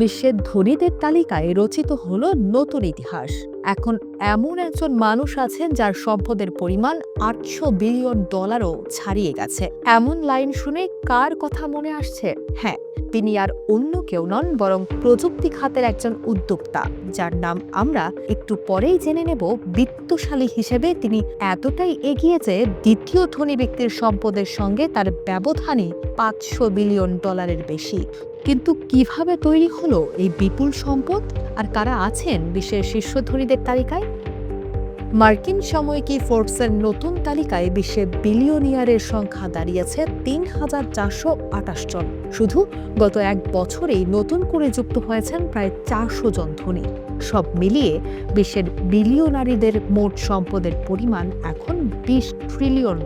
বিশ্বের ধনীদের তালিকায় রচিত হলো নতুন ইতিহাস। এখন এমন একজন মানুষ আছেন যার সম্পদের পরিমাণ $800 বিলিয়ন ছাড়িয়ে গেছে। এমন লাইন শুনে কার কথা মনে আসছে? হ্যাঁ, তিনি আর অন্য কেউ নন, বরং প্রযুক্তি খাতের একজন উদ্যোক্তা, যার নাম আমরা একটু পরেই জেনে নেব। বিত্তশালী হিসেবে তিনি এতটাই এগিয়ে যে দ্বিতীয় ধনী ব্যক্তির সম্পদের সঙ্গে তার ব্যবধানই $500 বিলিয়ন বেশি। কিন্তু কিভাবে তৈরি হলো এই বিপুল সম্পদ, আর কারা আছেন বিশ্বের শীর্ষ ধনীদের তালিকায়? মার্কিন সাময়িকী ফোর্বসের নতুন তালিকায় বিশ্বে বিলিয়নিয়ারের সংখ্যা দাঁড়িয়েছে ৩,৪২৮ জন। শুধু গত এক বছরেই নতুন করে যুক্ত হয়েছেন প্রায় 400 জন ধনী। সব মিলিয়ে বিশ্বের বিলিয়নারিদের মোট সম্পদের পরিমাণ এখন $20 ট্রিলিয়ন।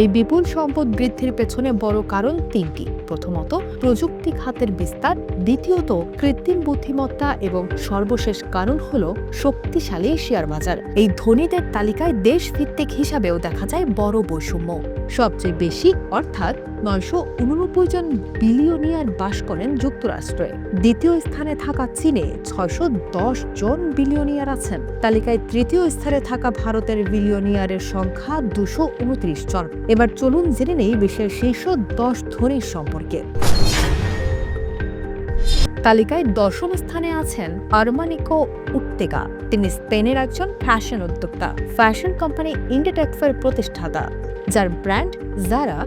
এই বিপুল সম্পদ বৃদ্ধির পেছনে বড় কারণ তিনটি। প্রথমত, প্রযুক্তি খাতের বিস্তার, দ্বিতীয়ত কৃত্রিম বুদ্ধিমত্তা, এবং সর্বশেষ কারণ হল শক্তিশালী শেয়ার বাজার। এই ধনীদের তালিকায় দেশ ভিত্তিক হিসাবেও দেখা যায় বড় বৈষম্য। সবচেয়ে বেশি অর্থাৎ 989 জন বিলিয়নিয়ার বাস করেন যুক্তরাষ্ট্রে। দ্বিতীয় স্থানে থাকা চীনে 610 জন বিলিয়নিয়ার আছেন। তালিকায় তৃতীয় স্থানে থাকা ভারতের বিলিয়নিয়ারের সংখ্যা 229 জন। এবার চলুন জেনে নেই বিশ্বের শীর্ষ 10 ধনীর সম্পর্কে। তালিকায় 10ম স্থানে আছেন আরমানিকো উর্তেগা। তিনি স্পেনের একজন ফ্যাশন উদ্যোক্তা, ফ্যাশন কোম্পানি ইন্ডিটেক্সের প্রতিষ্ঠাতা, যার ব্র্যান্ড জারা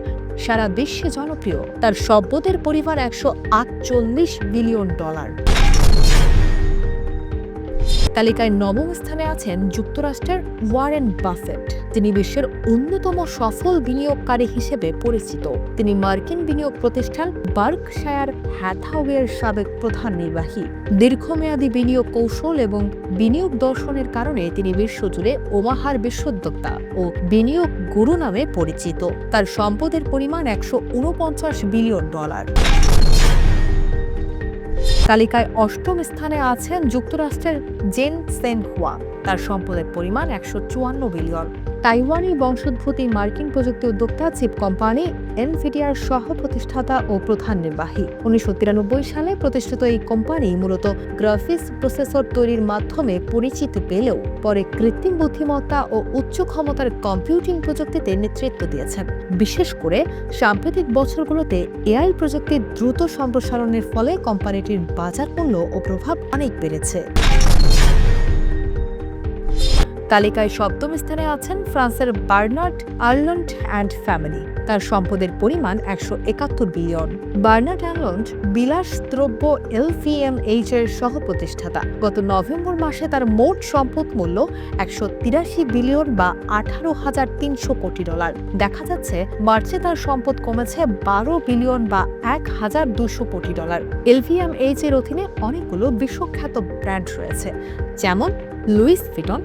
সারা বিশ্বে জনপ্রিয়। তার সম্পদের পরিমাণ $148 বিলিয়ন। তালিকায় 9ম স্থানে আছেন যুক্তরাষ্ট্রের ওয়ারেন বাফেট। তিনি বিশ্বের অন্যতম সফল বিনিয়োগকারী হিসেবে পরিচিত। তিনি মার্কিন বিনিয়োগ প্রতিষ্ঠান বার্কশায়ার হ্যাথাওয়ের সাবেক প্রধান নির্বাহী। দীর্ঘমেয়াদী বিনিয়োগ কৌশল এবং বিনিয়োগ দর্শনের কারণে তিনি বিশ্বজুড়ে ওমাহার বিশ্বোদ্যোক্তা ও বিনিয়োগ গুরু নামে পরিচিত। তার সম্পদের পরিমাণ $149 বিলিয়ন। তালিকায় 8ম স্থানে আছেন যুক্তরাষ্ট্রের জেন সেন হুয়া। তার সম্পদের পরিমাণ $154 বিলিয়ন। তাইওয়ানি বংশোদ্ভূত মার্কিন প্রযুক্তি উদ্যোক্তা, চিপ কোম্পানি এনভিডিয়ার সহ প্রতিষ্ঠাতা ও প্রধান নির্বাহী। 1993 সালে প্রতিষ্ঠিত এই কোম্পানি মূলত গ্রাফিক্স প্রসেসর তৈরির মাধ্যমে পরিচিতি পেলেও পরে কৃত্রিম বুদ্ধিমত্তা ও উচ্চ ক্ষমতার কম্পিউটিং প্রযুক্তিতে নেতৃত্ব দিয়েছেন। বিশেষ করে সাম্প্রতিক বছরগুলোতে এআই প্রযুক্তির দ্রুত সম্প্রসারণের ফলে কোম্পানিটির বাজার মূল্য ও প্রভাব অনেক বেড়েছে। তালিকায় 7ম স্থানে আছেন ফ্রান্সের বার্নার্ড আর্নল্ড অ্যান্ড ফ্যামিলি। তার সম্পদের পরিমাণ $171 বিলিয়ন। বার্নার্ড আর্নল্ড বিলাসদ্রব্য LVMH এর সহ প্রতিষ্ঠাতা। গত নভেম্বর মাসে তার মোট সম্পদ মূল্য $183 বিলিয়ন বা $18,300 কোটি। দেখা যাচ্ছে মার্চে তার সম্পদ কমেছে $12 বিলিয়ন বা $1,200 কোটি। LVMH এর অধীনে অনেকগুলো বিশ্বখ্যাত ব্র্যান্ড রয়েছে, যেমন Louis Vuitton,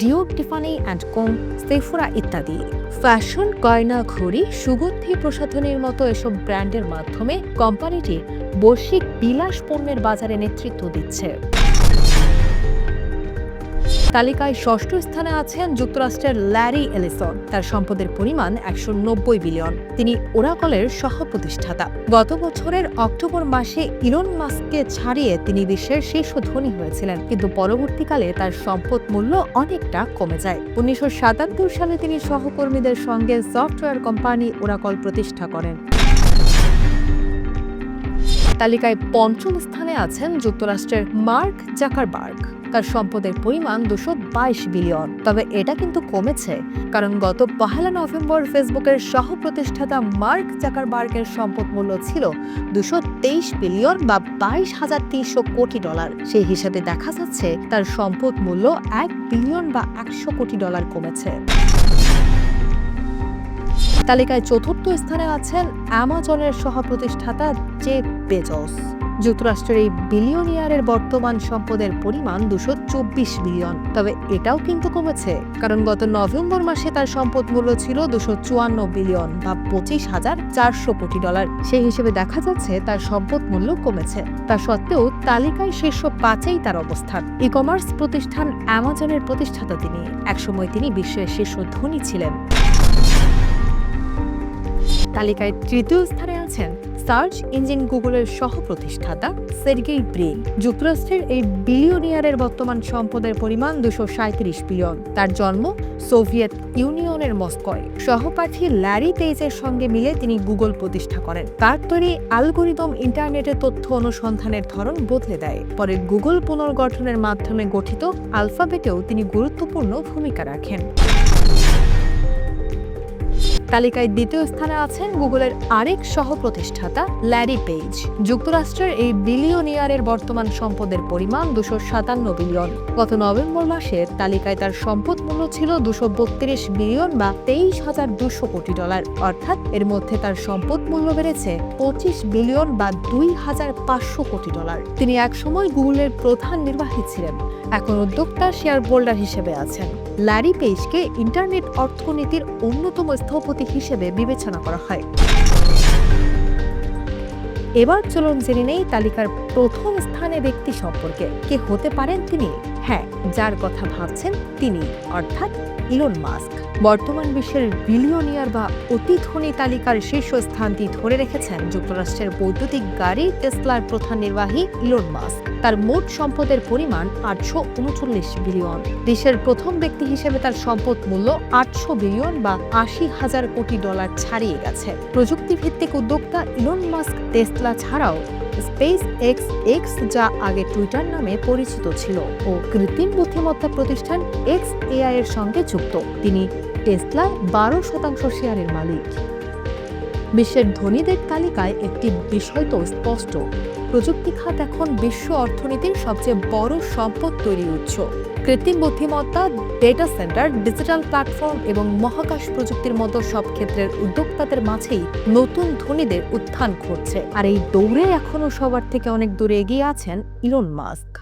Dior, Tiffany and Co, Sephora ইত্যাদি। ফ্যাশন, গয়না, ঘড়ি, সুগন্ধি প্রসাধনীর মতো এসব ব্র্যান্ডের মাধ্যমে কোম্পানিটি বৈশ্বিক বিলাস পণ্যের বাজারে নেতৃত্ব দিচ্ছে। তালিকায় 6ষ্ঠ স্থানে আছেন যুক্তরাষ্ট্রের ল্যারি এলিসন। তার সম্পদের পরিমাণ $190 বিলিয়ন। তিনি ওরাকলের সহ প্রতিষ্ঠাতা। গত বছরের অক্টোবর মাসে ইলন মাস্ককে ছাড়িয়ে তিনি বিশ্বের শীর্ষ ধনী হয়েছিলেন, কিন্তু পরবর্তীকালে তার সম্পদ মূল্য অনেকটা কমে যায়। 1977 সালে তিনি সহকর্মীদের সঙ্গে সফটওয়্যার কোম্পানি ওরাকল প্রতিষ্ঠা করেন। তালিকায় 5ম স্থানে আছেন যুক্তরাষ্ট্রের মার্ক জাকারবার্গ। তার সম্পদের পরিমাণ $222 বিলিয়ন। তবে এটা কিন্তু কমেছে, কারণ গত 1 নভেম্বর ফেসবুকের সহ প্রতিষ্ঠাতা মার্ক জাকারবার্গের সম্পদ মূল্য ছিল $223 বিলিয়ন বা $22,300 কোটি। সেই হিসাবে দেখা যাচ্ছে তার সম্পদ মূল্য $1 বিলিয়ন বা $100 কোটি কমেছে। তালিকায় 4র্থ স্থানে আছেন অ্যামাজনের সহ প্রতিষ্ঠাতা জেফ বেজোস। যুক্তরাষ্ট্রের এই বিলিয়নিয়ারের বর্তমান সম্পদের পরিমাণ $224 বিলিয়ন। তবে এটাও কিন্তু কমেছে, কারণ গত নভেম্বর মাসে তার সম্পদ মূল্য ছিল $254 বিলিয়ন বা $25,400 কোটি। সেই হিসেবে দেখা যাচ্ছে তার সম্পদ মূল্য কমেছে। তা সত্ত্বেও তালিকায় শীর্ষ 5-এই তার অবস্থান। ই কমার্স প্রতিষ্ঠান অ্যামাজনের প্রতিষ্ঠাতা তিনি। একসময় তিনি বিশ্বের শীর্ষ ধনী ছিলেন। তালিকায় তৃতীয় স্থানে আছেন সার্চ ইঞ্জিন গুগলের সহ প্রতিষ্ঠাতা সের্গেই ব্রিন। যুক্তরাষ্ট্রের এই বিলিয়নিয়ারের বর্তমান সম্পদের পরিমাণ 237 বিলিয়ন। তার জন্ম সোভিয়েত ইউনিয়নের মস্কোয়। সহপাঠী ল্যারি পেজের সঙ্গে মিলে তিনি গুগল প্রতিষ্ঠা করেন। তার তৈরি অ্যালগরিদম ইন্টারনেটের তথ্য অনুসন্ধানের ধরন বদলে দেয়। পরে গুগল পুনর্গঠনের মাধ্যমে গঠিত আলফাবেটেও তিনি গুরুত্বপূর্ণ ভূমিকা রাখেন। তালিকায় দ্বিতীয় স্থানে আছেন গুগলের আরেক সহ প্রতিষ্ঠাতা ল্যারি পেজ। যুক্তরাষ্ট্রের এই বিলিয়নিয়ারের বর্তমান সম্পদের পরিমাণ 257 বিলিয়ন। গত নভেম্বর মাসের তালিকায় তার সম্পদ মূল্য ছিল 232 বিলিয়ন বা 23,200 কোটি ডলার। অর্থাৎ এর মধ্যে তার সম্পদ মূল্য বেড়েছে 25 বিলিয়ন বা 2,500 কোটি ডলার। তিনি একসময় গুগলের প্রধান নির্বাহী ছিলেন, এখন উদ্যোক্তা শেয়ার হোল্ডার হিসেবে আছেন। ল্যারি পেজকে ইন্টারনেট অর্থনীতির অন্যতম স্থপতি হিসেবে বিবেচনা করা হয়। এবার চলুন জেনে নেই তালিকার প্রথম স্থানে ব্যক্তি সম্পর্কে। কে হতে পারেন তিনি? হ্যাঁ, যার কথা ভাবছেন তিনি, অর্থাৎ ইলন মাস্ক। বর্তমান বিশ্বের বিলিয়নিয়ার বা অতি ধনী তালিকার শীর্ষ স্থানটি ধরে রেখেছেন যুক্তরাষ্ট্রের বৈদ্যুতিক গাড়ি টেসলার প্রধান নির্বাহী ইলন মাস্ক। তার মোট সম্পদের পরিমাণ 839 বিলিয়ন। দেশের প্রথম ব্যক্তি হিসেবে তার সম্পদ মূল্য 800 বিলিয়ন বা 80,000 কোটি ডলার ছাড়িয়ে গেছে। প্রযুক্তিভিত্তিক উদ্যোক্তা ইলন মাস্ক টেসলা ছাড়াও স্পেস এক্স, যা আগে টুইটার নামে পরিচিত ছিল, ও কৃত্রিম বুদ্ধিমত্তা প্রতিষ্ঠান XAI এর সঙ্গে যুক্ত। তিনি টেসলার 12% শেয়ারের মালিক। বিশ্বের ধনীদের তালিকায় একটি বিষয় তো স্পষ্ট, প্রযুক্তি খাত এখন বিশ্ব অর্থনীতির সবচেয়ে বড় সম্পদ তৈরির উৎস। কৃত্রিম বুদ্ধিমত্তা, ডেটা সেন্টার, ডিজিটাল প্ল্যাটফর্ম এবং মহাকাশ প্রযুক্তির মতো সব ক্ষেত্রের উদ্যোক্তাদের মাঝেই নতুন ধনীদের উত্থান ঘটছে। আর এই দৌড়ে এখনো সবার থেকে অনেক দূরে এগিয়ে আছেন ইলন মাস্ক।